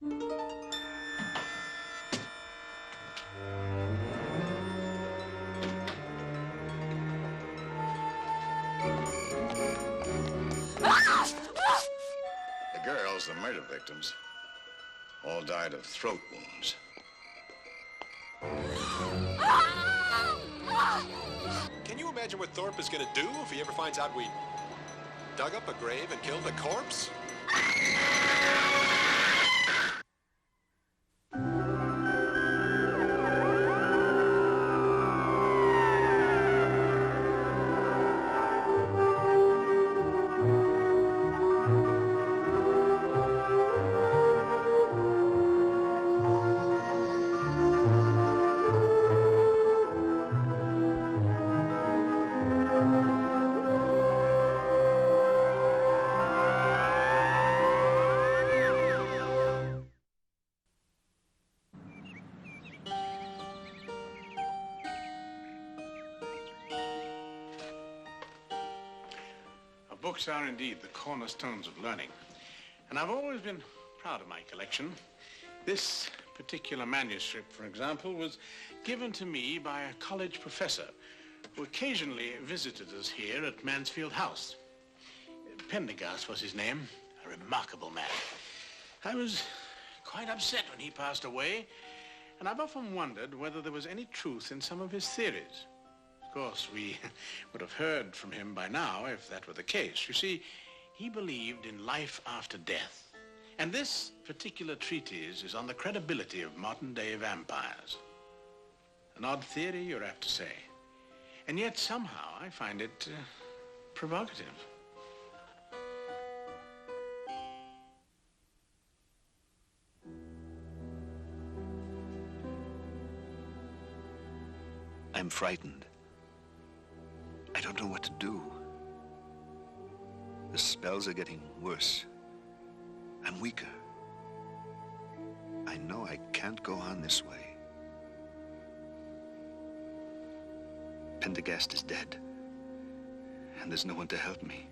The girls, the murder victims, all died of throat wounds. Can you imagine what Thorpe is going to do if he ever finds out we dug up a grave and killed a corpse? Books are indeed the cornerstones of learning, and I've always been proud of my collection. This particular manuscript, for example, was given to me by a college professor who occasionally visited us here at Mansfield House. Pendergast was his name, a remarkable man. I was quite upset when he passed away, and I've often wondered whether there was any truth in some of his theories. Of course, we would have heard from him by now if that were the case. You see, he believed in life after death. And this particular treatise is on the credibility of modern-day vampires. An odd theory, you're apt to say. And yet, somehow, I find it provocative. I'm frightened. I don't know what to do. The spells are getting worse. I'm weaker. I know I can't go on this way. Pendergast is dead, and there's no one to help me.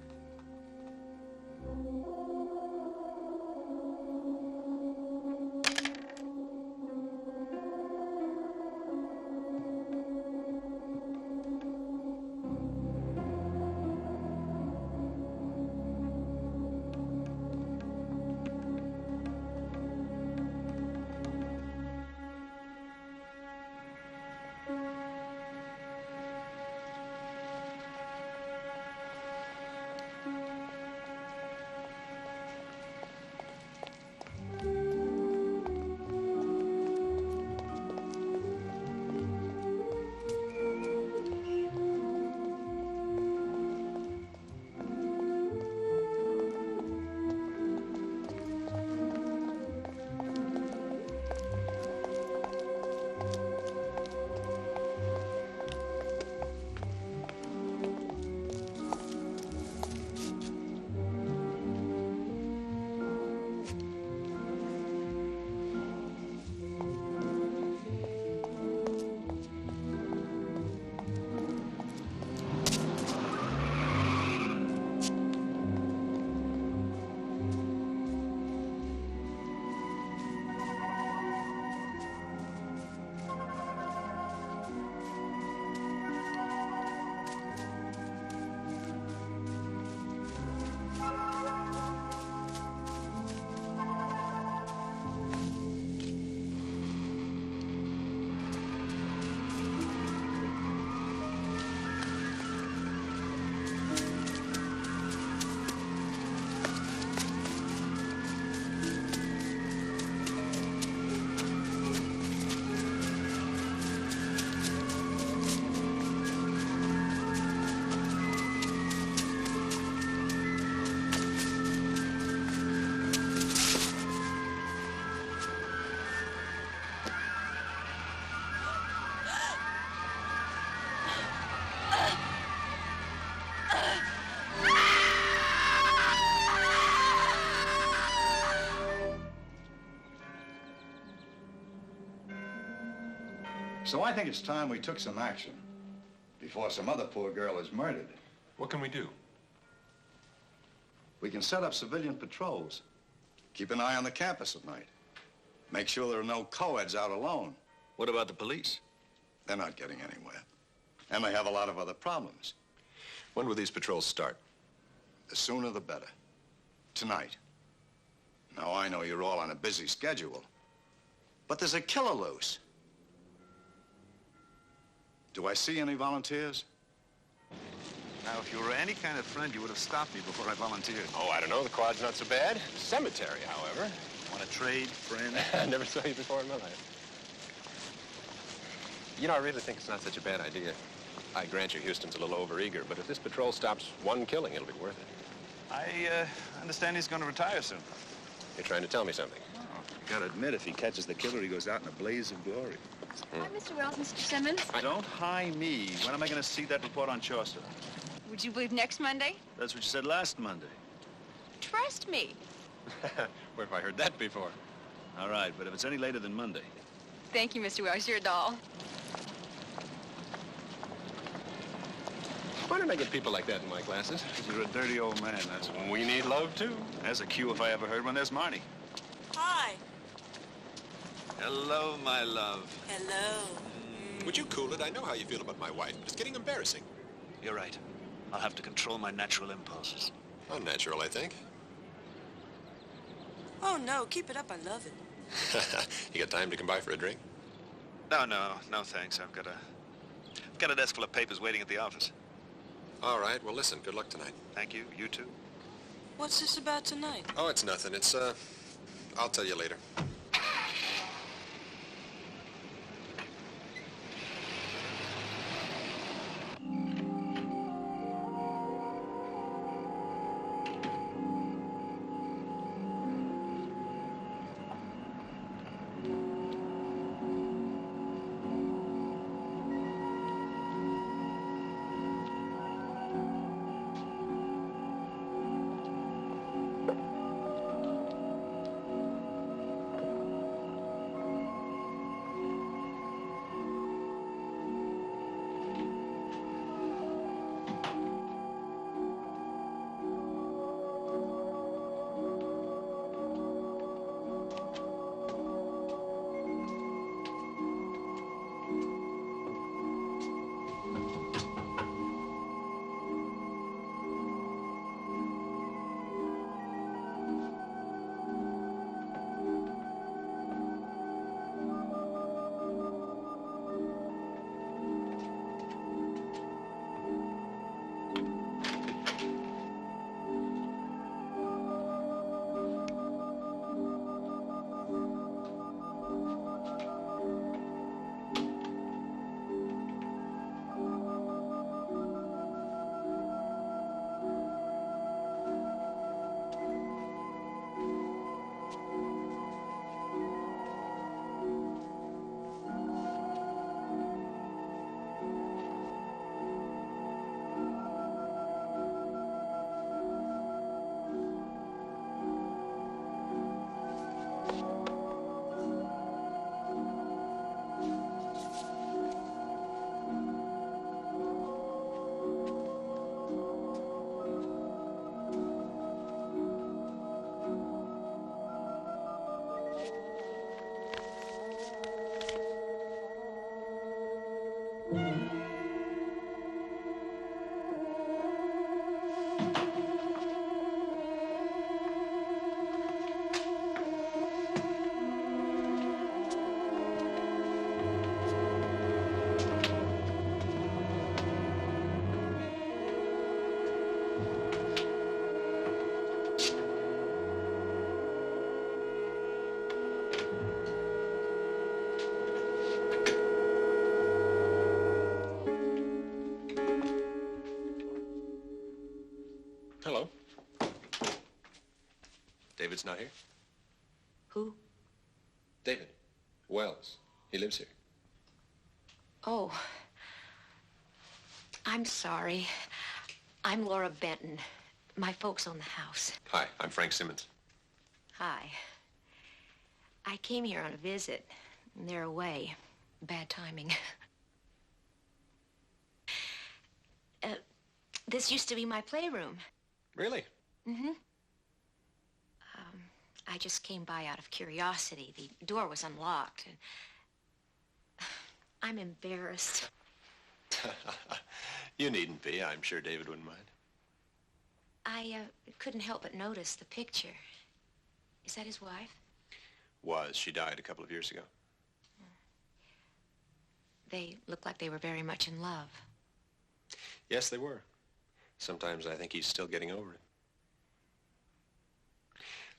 So I think it's time we took some action before some other poor girl is murdered. What can we do? We can set up civilian patrols. Keep an eye on the campus at night. Make sure there are no Coeds out alone. What about the police? They're not getting anywhere. And they have a lot of other problems. When will these patrols start? The sooner the better. Tonight. Now, I know you're all on a busy schedule, but there's a killer loose. Do I see any volunteers? Now, if you were any kind of friend, you would have stopped me before I volunteered. Oh, I don't know. The quad's not so bad. Cemetery, however. Want to trade, friend? I never saw you before in my life. You know, I really think it's not such a bad idea. I grant you Houston's a little overeager, but if this patrol stops one killing, it'll be worth it. I understand he's going to retire soon. You're trying to tell me something. Oh, you gotta admit, if he catches the killer, he goes out in a blaze of glory. Hi, Mr. Wells, Mr. Simmons. Don't hi me. When am I going to see that report on Chaucer? Would you believe next Monday? That's what you said last Monday. Trust me. Where have I heard that before? All right, but if it's any later than Monday. Thank you, Mr. Wells. You're a doll. Why don't I get people like that in my classes? You're a dirty old man, that's why. We need love, too. There's a cue if I ever heard one. There's Marnie. Hi. Hello, my love. Hello. Would you cool it? I know how you feel about my wife. It's getting embarrassing. You're right. I'll have to control my natural impulses. Unnatural, I think. Oh, no, keep it up. I love it. You got time to come by for a drink? No, thanks. I've got a desk full of papers waiting at the office. All right, well, listen, good luck tonight. Thank you. You too. What's this about tonight? Oh, it's nothing. It's, I'll tell you later. Hello. David's not here? Who? David. Wells. He lives here. Oh. I'm sorry. I'm Laura Benton. My folks own the house. Hi, I'm Frank Simmons. Hi. I came here on a visit, and they're away. Bad timing. This used to be my playroom. Really? Mm-hmm. I just came by out of curiosity. The door was unlocked. And I'm embarrassed. You needn't be. I'm sure David wouldn't mind. I couldn't help but notice the picture. Is that his wife? Was. She died a couple of years ago. They looked like they were very much in love. Yes, they were. Sometimes I think he's still getting over it.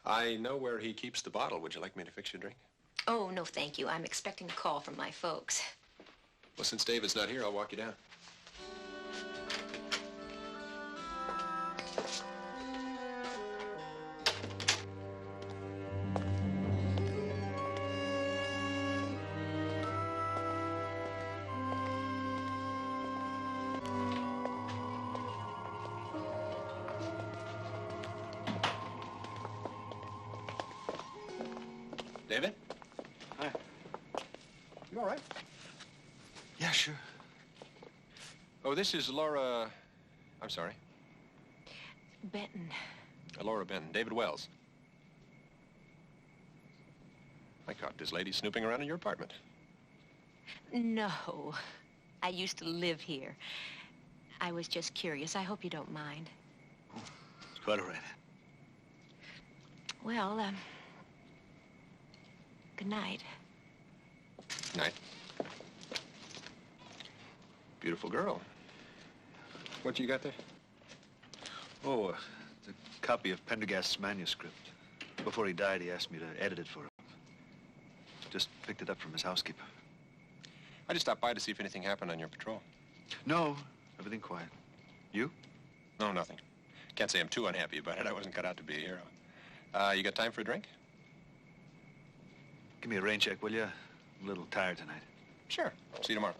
I know where he keeps the bottle. Would you like me to fix you a drink? Oh, no, thank you. I'm expecting a call from my folks. Well, since David's not here, I'll walk you down. David? Hi. You all right? Yeah, sure. Oh, this is Laura... I'm sorry. Benton. Laura Benton. David Wells. I caught this lady snooping around in your apartment. No. I used to live here. I was just curious. I hope you don't mind. It's quite all right. Well, good night. Night. Beautiful girl. What you got there? Oh, it's a copy of Pendergast's manuscript. Before he died, he asked me to edit it for him. Just picked it up from his housekeeper. I just stopped by to see if anything happened on your patrol. No, everything quiet. You? No, nothing. Can't say I'm too unhappy about it. I wasn't cut out to be a hero. You got time for a drink? Give me a rain check, will you? I'm a little tired tonight. Sure. See you tomorrow.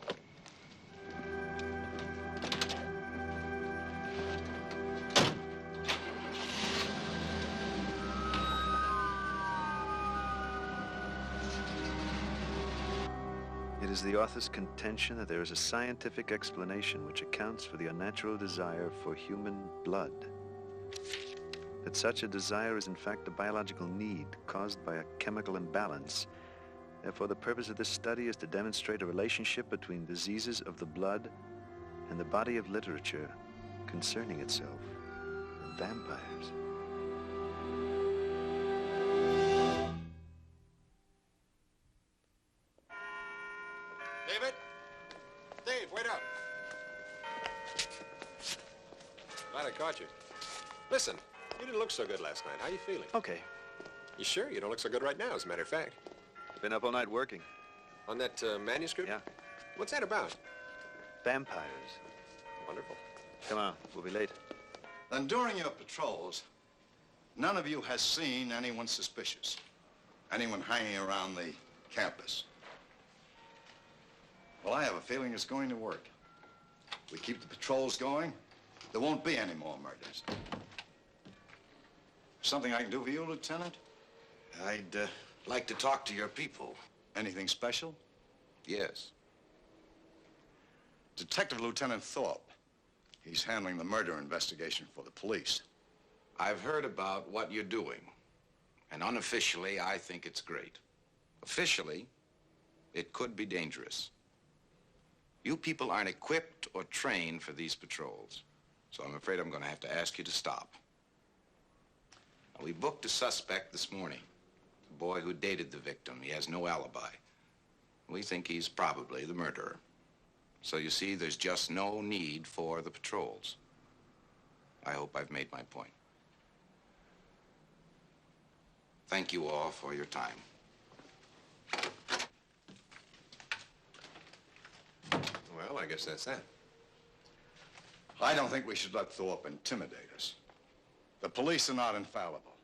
It is the author's contention that there is a scientific explanation which accounts for the unnatural desire for human blood. That such a desire is in fact a biological need caused by a chemical imbalance. Therefore, the purpose of this study is to demonstrate a relationship between diseases of the blood and the body of literature concerning itself, vampires. David? Dave, wait up. Glad I caught you. Listen, you didn't look so good last night. How you feeling? Okay. You sure? You don't look so good right now, as a matter of fact. Been up all night working. On that manuscript? Yeah. What's that about? Vampires. Wonderful. Come on, we'll be late. Then during your patrols, none of you has seen anyone suspicious. Anyone hanging around the campus. Well, I have a feeling it's going to work. We keep the patrols going, there won't be any more murders. Something I can do for you, Lieutenant? I'd like to talk to your people. Anything special? Yes. Detective Lieutenant Thorpe. He's handling the murder investigation for the police. I've heard about what you're doing. And unofficially, I think it's great. Officially, it could be dangerous. You people aren't equipped or trained for these patrols. So I'm afraid I'm going to have to ask you to stop. We booked a suspect this morning. A boy who dated the victim. He has no alibi. We think he's probably the murderer. So you see, there's just no need for the patrols. I hope I've made my point. Thank you all for your time. Well, I guess that's that. I don't think we should let Thorpe intimidate us. The police are not infallible.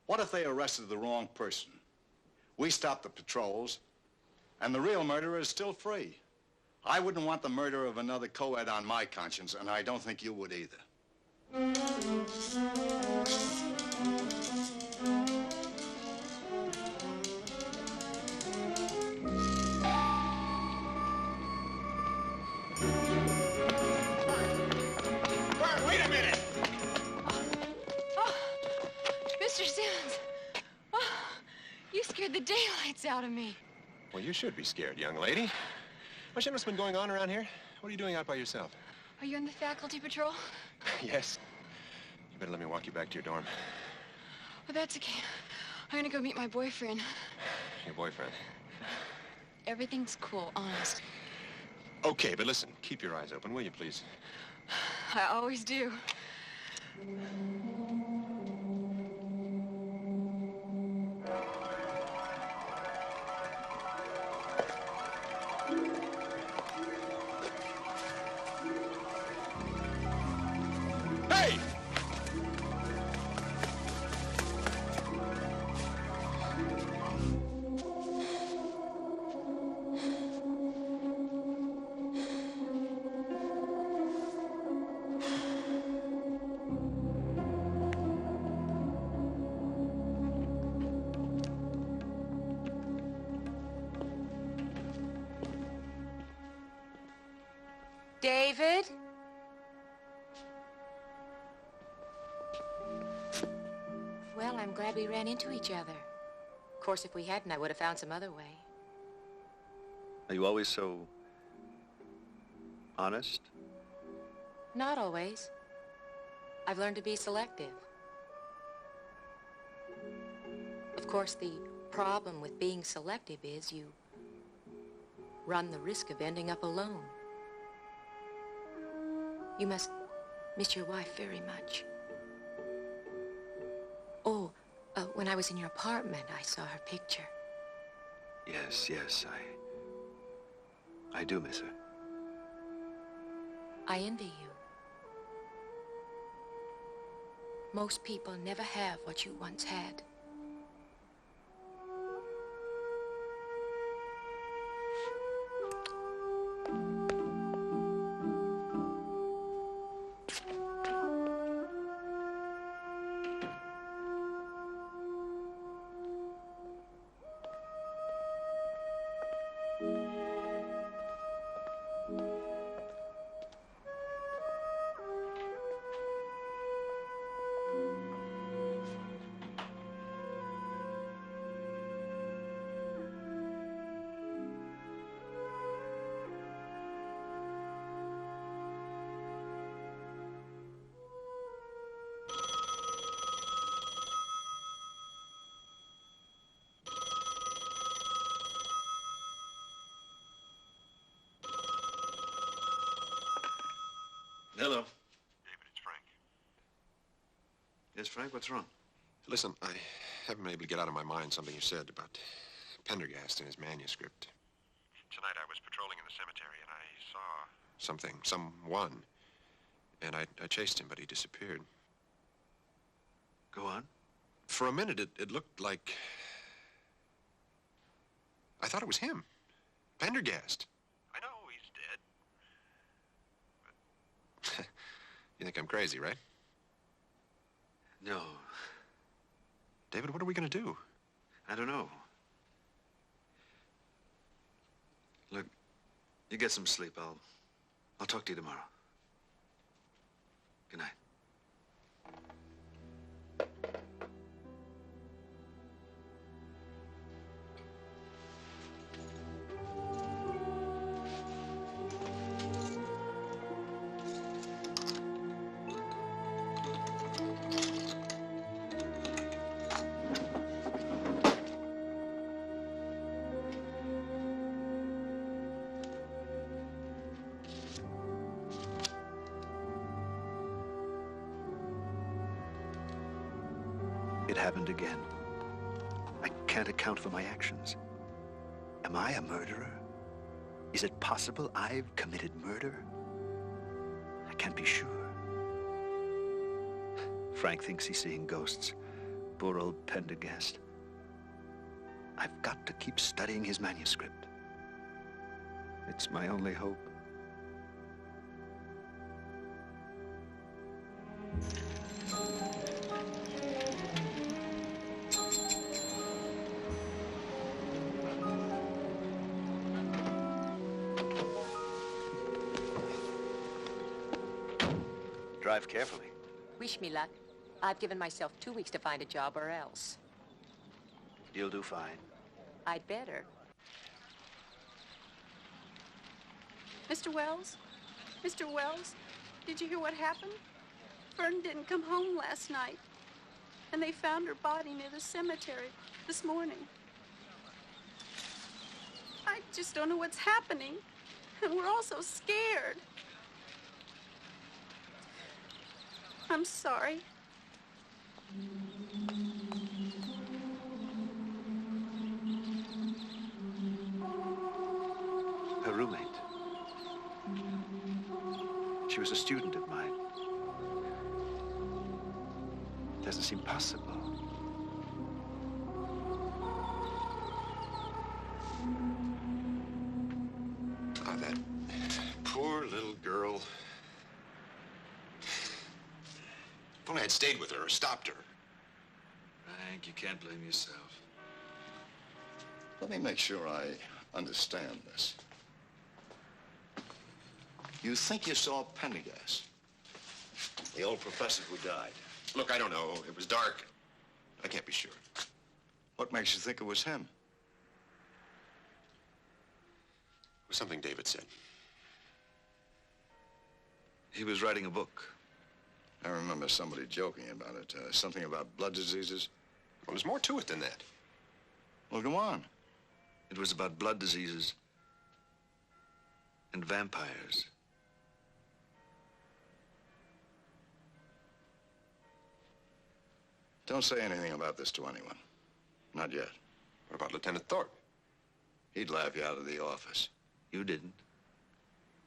What if they arrested the wrong person? We stop the patrols, and the real murderer is still free. I wouldn't want the murder of another co-ed on my conscience, and I don't think you would either. Mr. Simmons. scared the daylights out of me. Well, you should be scared, young lady. What shit has been going on around here? What are you doing out by yourself? Are you on the faculty patrol? Yes. You better let me walk you back to your dorm. Well, that's okay. I'm gonna go meet my boyfriend. Your boyfriend. Everything's cool, honest. Okay, but listen, keep your eyes open, will you, please? I always do. Hey! David? Well, I'm glad we ran into each other. Of course, if we hadn't, I would have found some other way. Are you always so honest? Not always. I've learned to be selective. Of course, the problem with being selective is you run the risk of ending up alone. You must miss your wife very much. Oh, when I was in your apartment, I saw her picture. Yes, I do miss her. I envy you. Most people never have what you once had. Hello. David, it's Frank. Yes, Frank, what's wrong? Listen, I haven't been able to get out of my mind something you said about Pendergast and his manuscript. Tonight I was patrolling in the cemetery and I saw someone, and I chased him, but he disappeared. Go on. For a minute, it looked like... I thought it was him. Pendergast. I know he's dead. But you think I'm crazy, right? No, David, what are we going to do? I don't know. Look, you get some sleep. I'll talk to you tomorrow. Good night. It happened again. I can't account for my actions. Am I a murderer? Is it possible I've committed murder? I can't be sure. Frank thinks he's seeing ghosts. Poor old Pendergast. I've got to keep studying his manuscript. It's my only hope. Drive carefully. Wish me luck. I've given myself 2 weeks to find a job or else. You'll do fine. I'd better. Mr. Wells? Mr. Wells? Did you hear what happened? Fern didn't come home last night. And they found her body near the cemetery this morning. I just don't know what's happening. And we're all so scared. I'm sorry. Her roommate. She was a student of mine. It doesn't seem possible. Ah, that poor little girl. If only I'd stayed with her or stopped her. Frank, you can't blame yourself. Let me make sure I understand this. You think you saw Pendergast? The old professor who died. Look, I don't know. It was dark. I can't be sure. What makes you think it was him? It was something David said. He was writing a book. I remember somebody joking about it. Something about blood diseases. Well, there's more to it than that. Well, go on. It was about blood diseases and vampires. Don't say anything about this to anyone. Not yet. What about Lieutenant Thorpe? He'd laugh you out of the office. You didn't.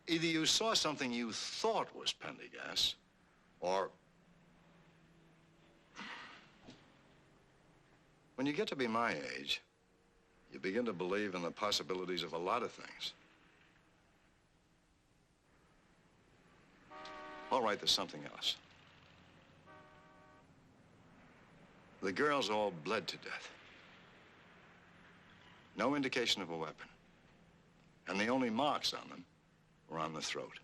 Either you saw something you thought was Pendergast, or... When you get to be my age, you begin to believe in the possibilities of a lot of things. All right, there's something else. The girls all bled to death. No indication of a weapon. And the only marks on them were on the throat.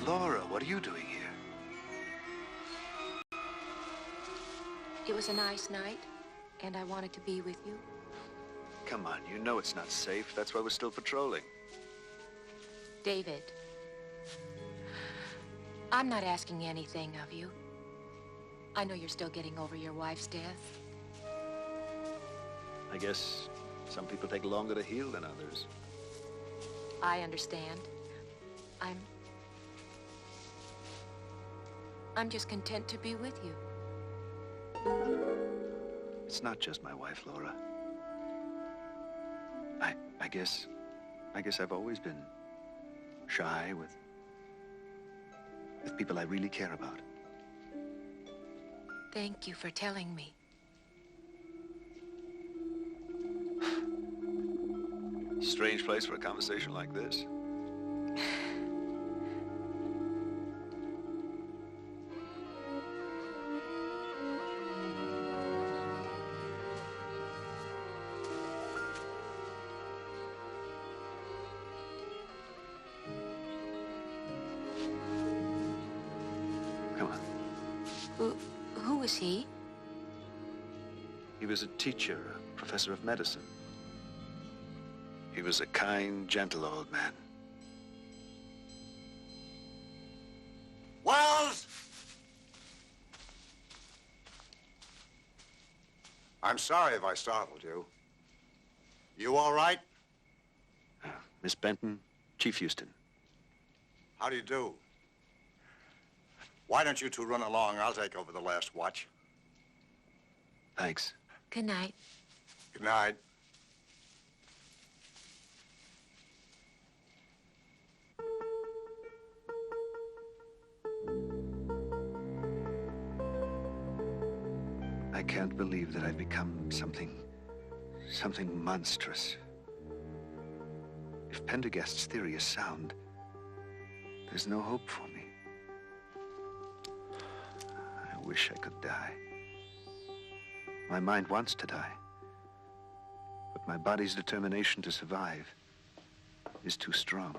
Laura, what are you doing here? It was a nice night, and I wanted to be with you. Come on, you know it's not safe. That's why we're still patrolling. David, I'm not asking anything of you. I know you're still getting over your wife's death. I guess some people take longer to heal than others. I understand. I'm just content to be with you. It's not just my wife, Laura. I guess I've always been shy with people I really care about. Thank you for telling me. Strange place for a conversation like this. Come on. Who was he? He was a teacher, a professor of medicine. He was a kind, gentle old man. Wells! I'm sorry if I startled you. You all right? Miss Benton, Chief Houston. How do you do? Why don't you two run along? I'll take over the last watch. Thanks. Good night. Good night. I can't believe that I've become something monstrous. If Pendergast's theory is sound, there's no hope for me. I wish I could die. My mind wants to die, but my body's determination to survive is too strong.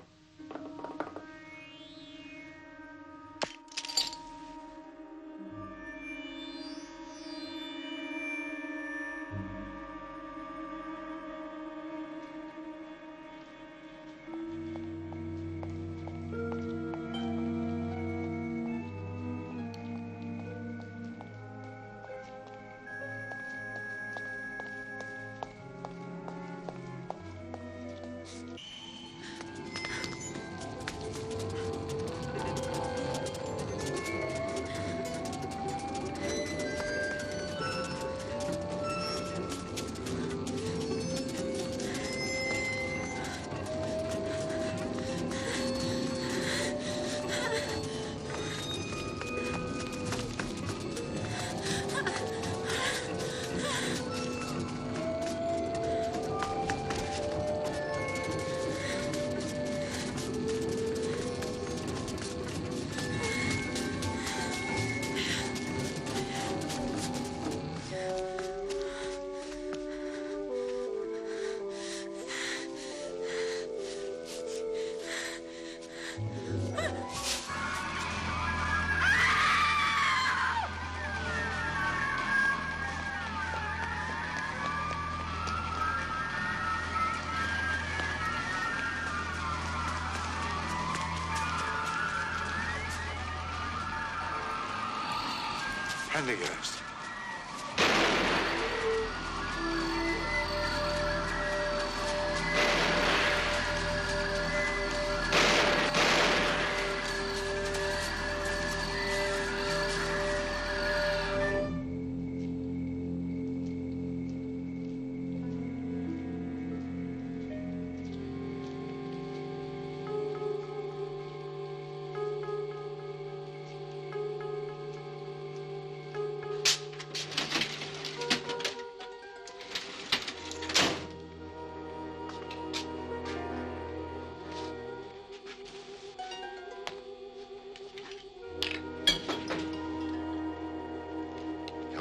Pendergast.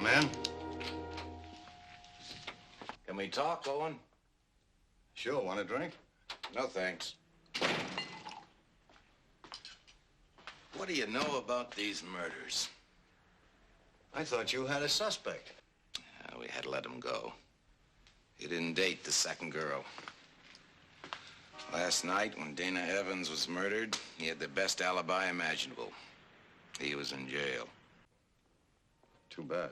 Come in. Can we talk, Owen? Sure, want a drink? No, thanks. What do you know about these murders? I thought you had a suspect. We had to let him go. He didn't date the second girl. Last night, when Dana Evans was murdered, he had the best alibi imaginable. He was in jail. Too bad.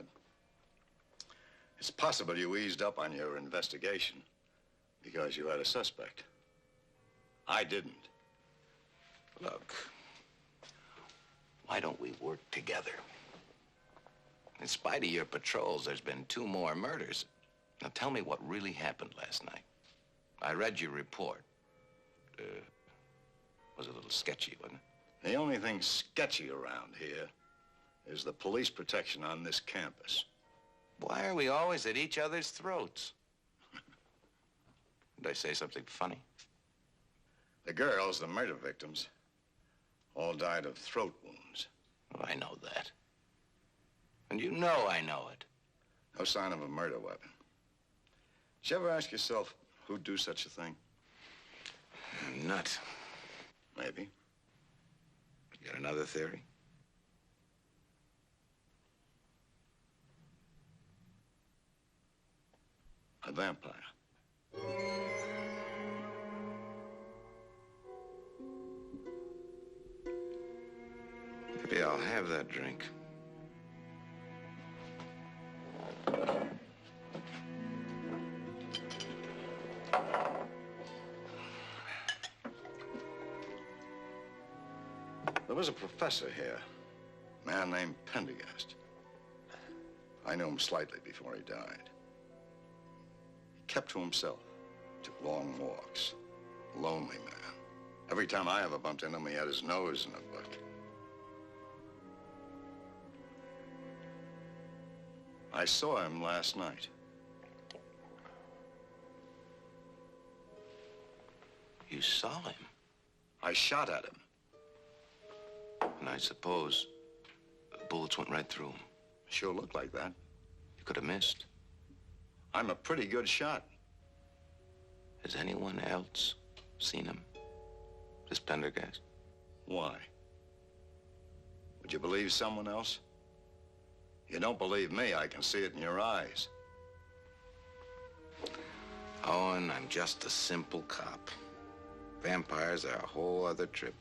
It's possible you eased up on your investigation because you had a suspect. I didn't. Look, why don't we work together? In spite of your patrols, there's been 2 more murders. Now tell me what really happened last night. I read your report. Was a little sketchy, wasn't it? The only thing sketchy around here is the police protection on this campus. Why are we always at each other's throats? Did I say something funny? The girls, the murder victims, all died of throat wounds. Well, I know that. And you know I know it. No sign of a murder weapon. Did you ever ask yourself who'd do such a thing? Nut. Maybe. You got another theory? A vampire. Maybe I'll have that drink. was a professor here, a man named Pendergast. I knew him slightly before he died. He kept to himself, took long walks, a lonely man. Every time I ever bumped into him, he had his nose in a book. I saw him last night. You saw him? I shot at him. And I suppose the bullets went right through him. Sure looked like that. You could have missed. I'm a pretty good shot. Has anyone else seen him? This Pendergast? Why? Would you believe someone else? You don't believe me, I can see it in your eyes. Owen, I'm just a simple cop. Vampires are a whole other trip.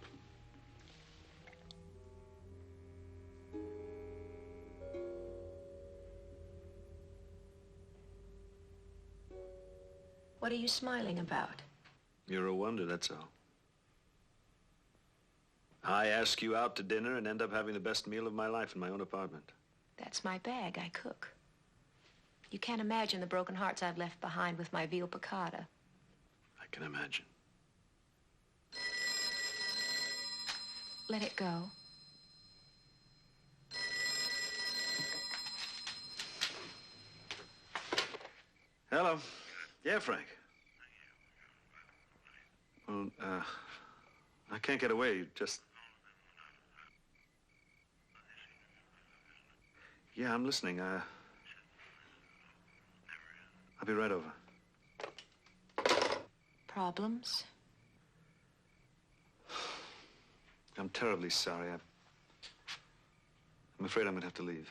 What are you smiling about? You're a wonder, that's all. I ask you out to dinner and end up having the best meal of my life in my own apartment. That's my bag. I cook. You can't imagine the broken hearts I've left behind with my veal piccata. I can imagine. Let it go. Hello. Yeah, Frank. Well, I can't get away. Just... Yeah, I'm listening. I'll be right over. Problems? I'm terribly sorry. I'm afraid I'm gonna have to leave.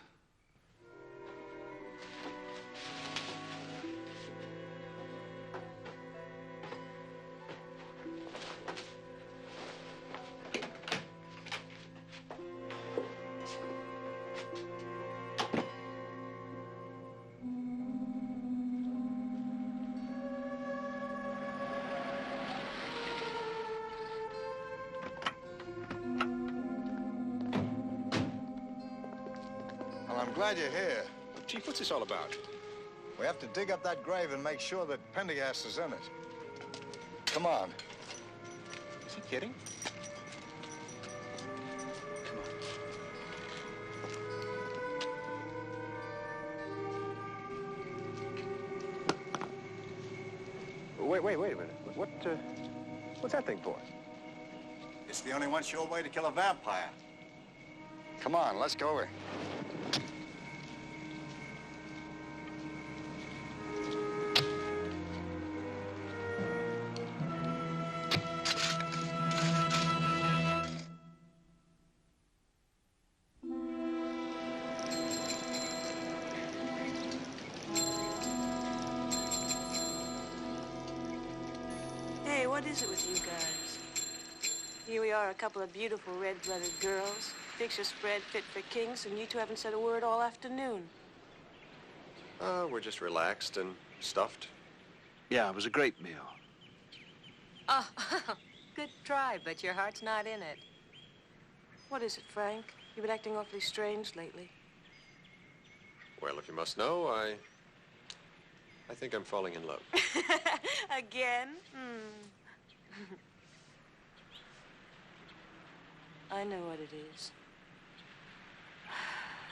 I'm glad you're here. Chief, what's this all about? We have to dig up that grave and make sure that Pendergast is in it. Come on. Is he kidding? Wait a minute. What's that thing for? It's the only one sure way to kill a vampire. Come on, let's go over. Hey, what is it with you guys? Here we are, a couple of beautiful red-blooded girls. Fix a spread fit for kings, and you two haven't said a word all afternoon. We're just relaxed and stuffed. Yeah, it was a great meal. Oh, good try, but your heart's not in it. What is it, Frank? You've been acting awfully strange lately. Well, if you must know, I think I'm falling in love. Again? I know what it is.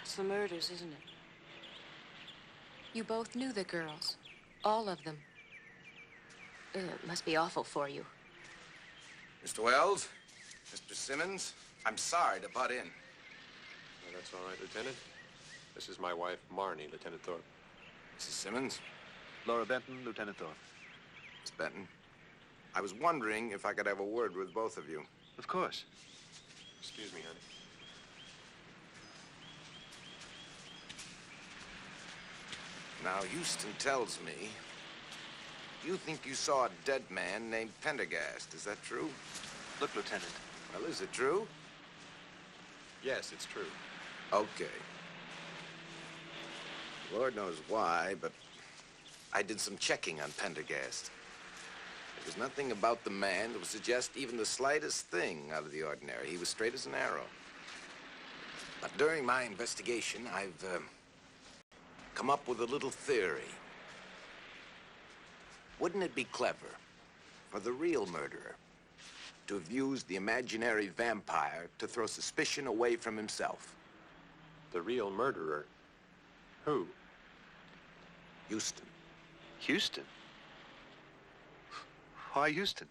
It's the murders, isn't it? You both knew the girls. All of them. Ugh, it must be awful for you. Mr. Wells, Mr. Simmons, I'm sorry to butt in. Oh, that's all right, Lieutenant. This is my wife, Marnie, Lieutenant Thorpe. Mrs. Simmons, Laura Benton, Lieutenant Thorpe. Miss Benton, I was wondering if I could have a word with both of you. Of course. Excuse me, honey. Now, Houston tells me you think you saw a dead man named Pendergast. Is that true? Look, Lieutenant. Well, is it true? Yes, it's true. Okay. Lord knows why, but I did some checking on Pendergast. There's nothing about the man that would suggest even the slightest thing out of the ordinary. He was straight as an arrow. But during my investigation, I've come up with a little theory. Wouldn't it be clever for the real murderer to have used the imaginary vampire to throw suspicion away from himself? The real murderer? Who? Houston. Houston? Why Houston?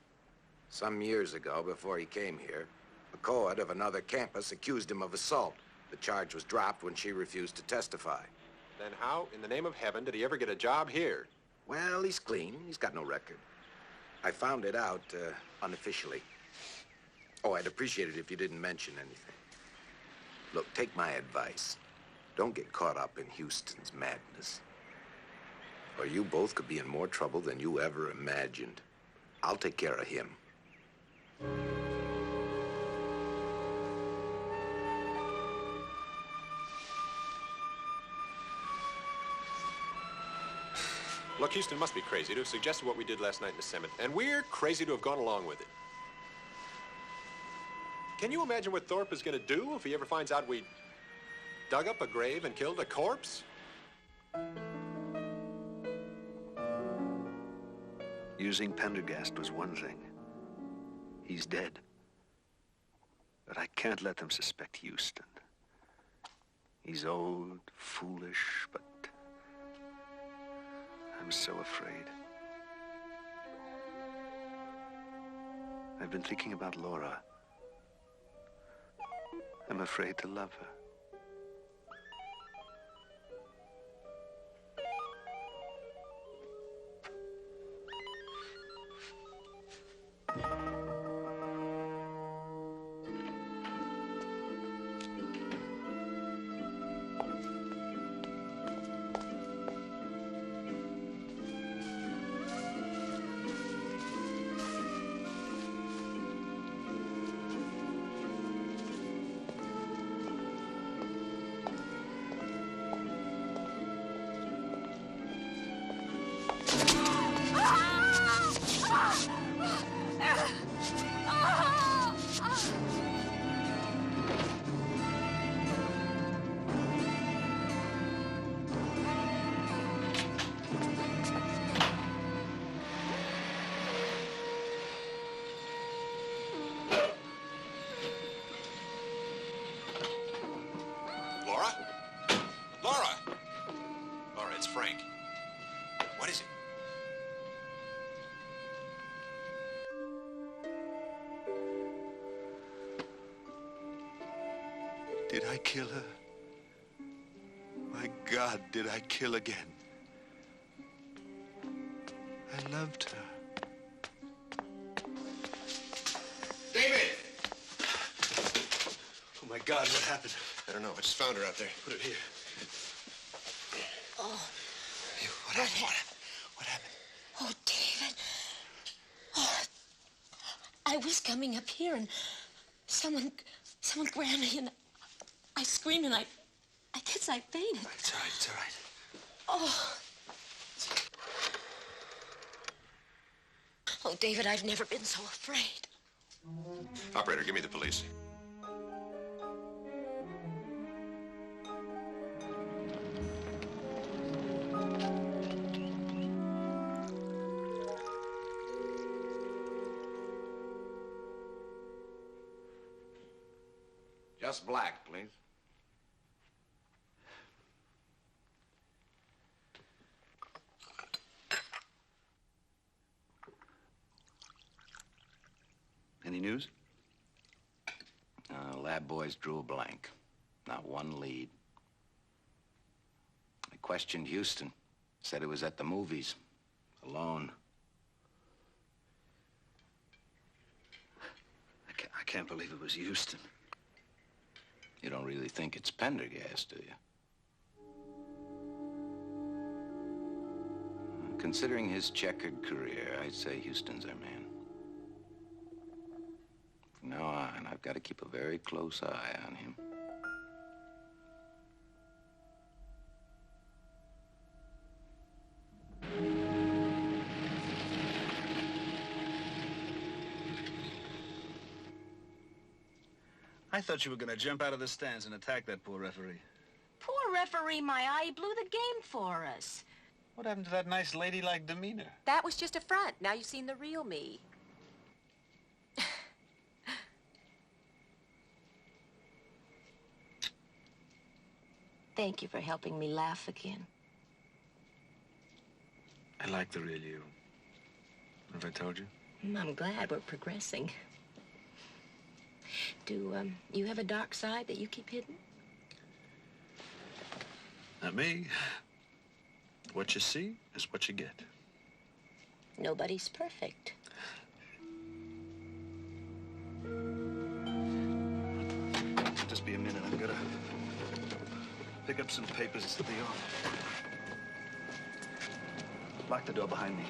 Some years ago, before he came here, a Coed of another campus accused him of assault. The charge was dropped when she refused to testify. Then how, in the name of heaven, did he ever get a job here? Well, he's clean. He's got no record. I found it out unofficially. Oh, I'd appreciate it if you didn't mention anything. Look, take my advice. Don't get caught up in Houston's madness. Or you both could be in more trouble than you ever imagined. I'll take care of him. Look, Houston must be crazy to have suggested what we did last night in the cemetery. And we're crazy to have gone along with it. Can you imagine what Thorpe is going to do if he ever finds out we dug up a grave and killed a corpse? Using Pendergast was one thing. He's dead. But I can't let them suspect Houston. He's old, foolish, but I'm so afraid. I've been thinking about Laura. I'm afraid to love her. Frank. What is it? Did I kill her? My God, did I kill again? I loved her. David! Oh, my God, what happened? I don't know. I just found her out there. Put it here. Oh. What happened? What happened? Oh, David. Oh, I was coming up here and someone grabbed me and I screamed and I guess I fainted. It's all right, it's all right. Oh. Oh, David, I've never been so afraid. Operator, give me the police. Just black, please. Any news? Lab boys drew a blank. Not one lead. I questioned Houston. Said he was at the movies. Alone. I can't believe it was Houston. You don't really think it's Pendergast, do you? Considering his checkered career, I'd say Houston's our man. From now on, I've got to keep a very close eye on him. I thought you were gonna jump out of the stands and attack that poor referee. Poor referee, my eye. He blew the game for us. What happened to that nice ladylike demeanor? That was just a front. Now you've seen the real me. Thank you for helping me laugh again. I like the real you. Have I told you? I'm glad we're progressing. Do you have a dark side that you keep hidden? Not me. What you see is what you get. Nobody's perfect. Just be a minute. I'm gonna pick up some papers at the office. Lock the door behind me.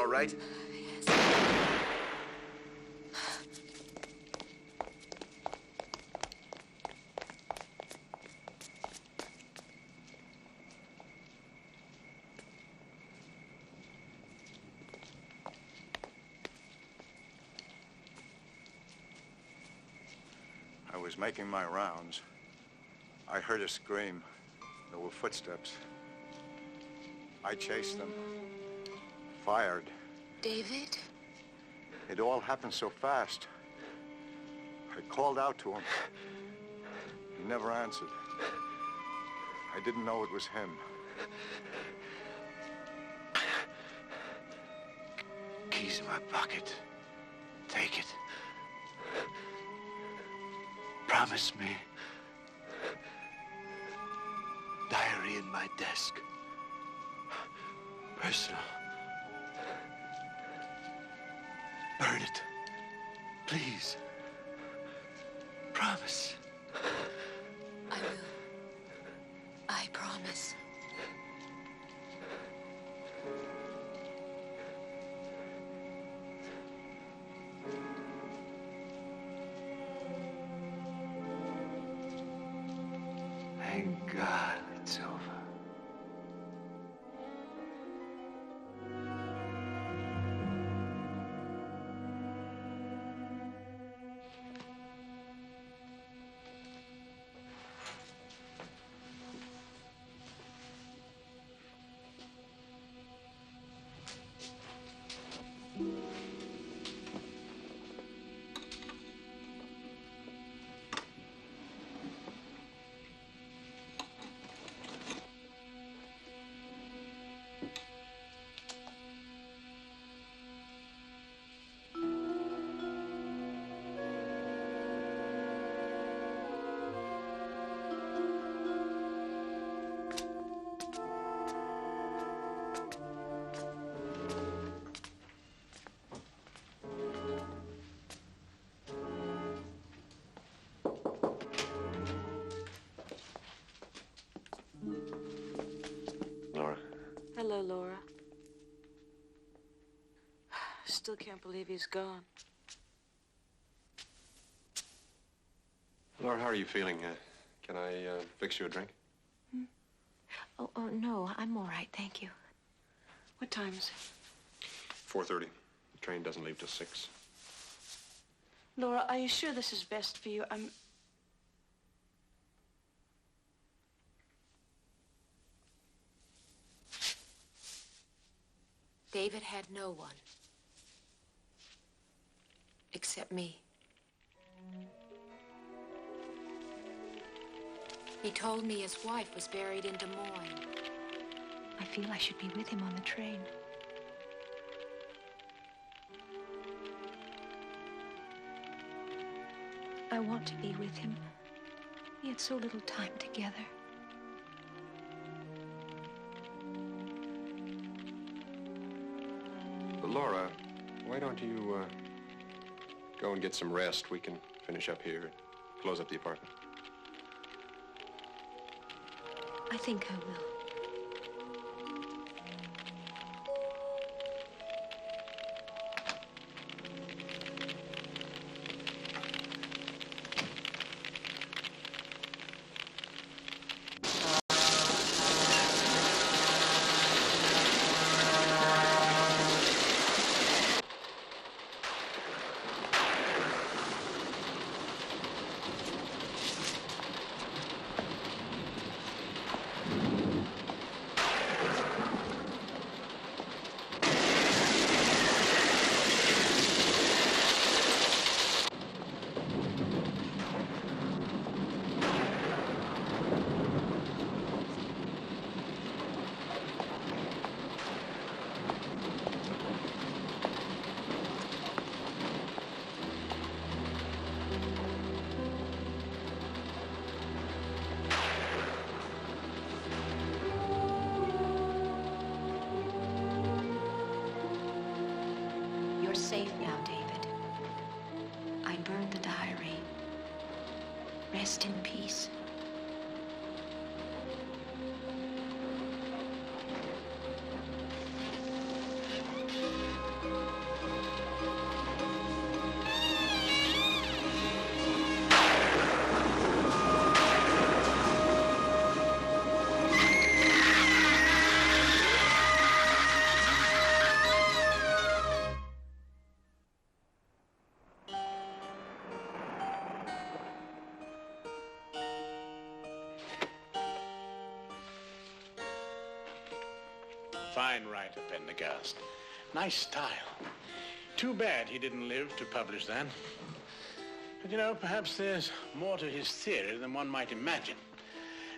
Right? I was making my rounds. I heard a scream. There were footsteps. I chased them. Fired. David? It all happened so fast. I called out to him. He never answered. I didn't know it was him. Keys in my pocket. Take it. Promise me. Diary in my desk. Personal. Burn it. Please. Promise. I will. I promise. Thank God it's over. still can't believe he's gone. Laura, how are you feeling? Can I fix you a drink? Oh, no, I'm all right, thank you. What time is it? 4:30. The train doesn't leave till 6. Laura, are you sure this is best for you? David had no one. Except me. He told me his wife was buried in Des Moines. I feel I should be with him on the train. I want to be with him. We had so little time together. But Laura, why don't you go and get some rest? We can finish up here, close up the apartment. I think I will. You're safe now, David. I burned the diary. Rest in peace. Fine writer, Pendergast. Nice style. Too bad he didn't live to publish that. But you know, perhaps there's more to his theory than one might imagine.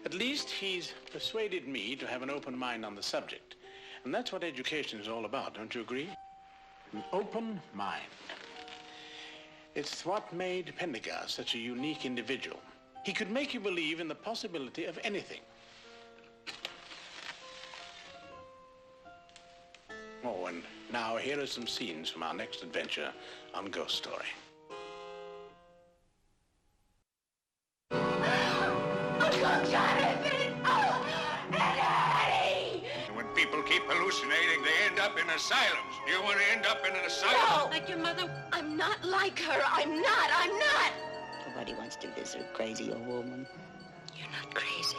At least he's persuaded me to have an open mind on the subject. And that's what education is all about, don't you agree? An open mind. It's what made Pendergast such a unique individual. He could make you believe in the possibility of anything. Oh, and now here are some scenes from our next adventure on Ghost Story. Uncle Jonathan! Oh, and Eddie! When people keep hallucinating, they end up in asylums. Do you want to end up in an asylum? No! Like your mother, I'm not like her. I'm not! Nobody wants to visit a crazy old woman. You're not crazy.